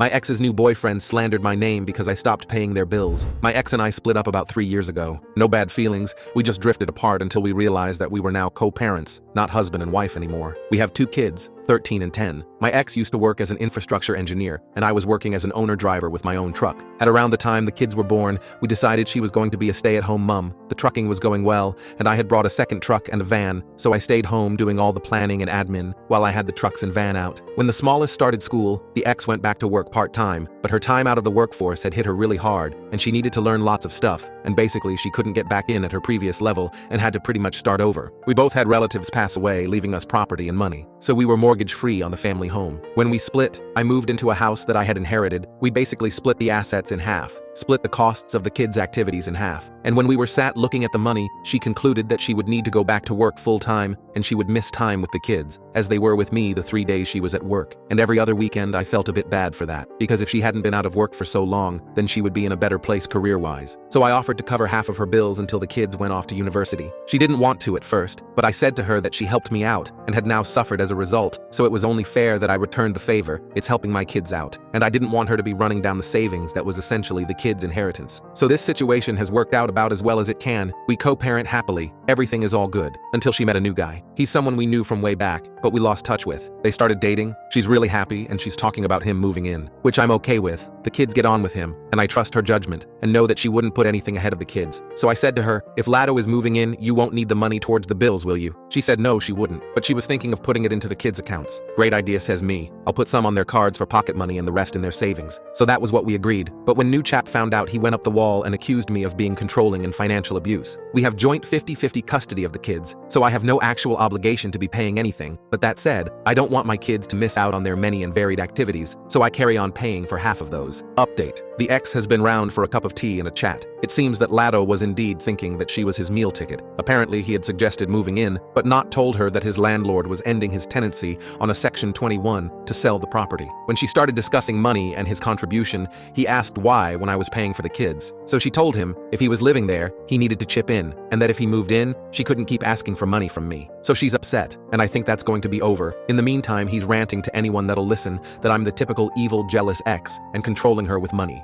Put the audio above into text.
My ex's new boyfriend slandered my name because I stopped paying their bills. My ex and I split up about 3 years ago. No bad feelings, we just drifted apart until we realized that we were now co-parents, not husband and wife anymore. We have 2 kids, 13 and 10. My ex used to work as an infrastructure engineer, and I was working as an owner-driver with my own truck. At around the time the kids were born, we decided she was going to be a stay-at-home mom. The trucking was going well, and I had brought a second truck and a van, so I stayed home doing all the planning and admin while I had the trucks and van out. When the smallest started school, the ex went back to work part-time, but her time out of the workforce had hit her really hard, and she needed to learn lots of stuff, and basically she couldn't get back in at her previous level and had to pretty much start over. We both had relatives pass away, leaving us property and money, so we were mortgage-free on the family home. When we split, I moved into a house that I had inherited. We basically split the assets in half, split the costs of the kids' activities in half. And when we were sat looking at the money, she concluded that she would need to go back to work full-time, and she would miss time with the kids, as they were with me the 3 days she was at work. And every other weekend I felt a bit bad for that, because if she hadn't been out of work for so long, then she would be in a better place career-wise. So I offered to cover half of her bills until the kids went off to university. She didn't want to at first, but I said to her that she helped me out, and had now suffered as a result, so it was only fair that I returned the favor. It's helping my kids out, and I didn't want her to be running down the savings that was essentially the kids' inheritance. So this situation has worked out about as well as it can. We co-parent happily. Everything is all good. Until she met a new guy. He's someone we knew from way back, but we lost touch with. They started dating. She's really happy, and she's talking about him moving in, which I'm okay with. The kids get on with him, and I trust her judgment, and know that she wouldn't put anything ahead of the kids. So I said to her, if Lado is moving in, you won't need the money towards the bills, will you? She said no, she wouldn't, but she was thinking of putting it into the kids' accounts. Great idea, says me. I'll put some on their cards for pocket money and the rest in their savings. So that was what we agreed. But when new chap found out, he went up the wall and accused me of being controlling and financial abuse. We have joint 50-50 custody of the kids, so I have no actual obligation to be paying anything. But that said, I don't want my kids to miss out on their many and varied activities, so I carry on paying for half of those. Update. The ex has been round for a cup of tea and a chat. It seems that Lado was indeed thinking that she was his meal ticket. Apparently he had suggested moving in, but not told her that his landlord was ending his tenancy on a Section 21 to sell the property. When she started discussing money and his contribution, he asked why when I was paying for the kids. So she told him if he was living there, he needed to chip in, and that if he moved in, she couldn't keep asking for money from me. So she's upset, and I think that's going to be over. In the meantime, he's ranting to anyone that'll listen that I'm the typical evil, jealous ex and controlling her with money.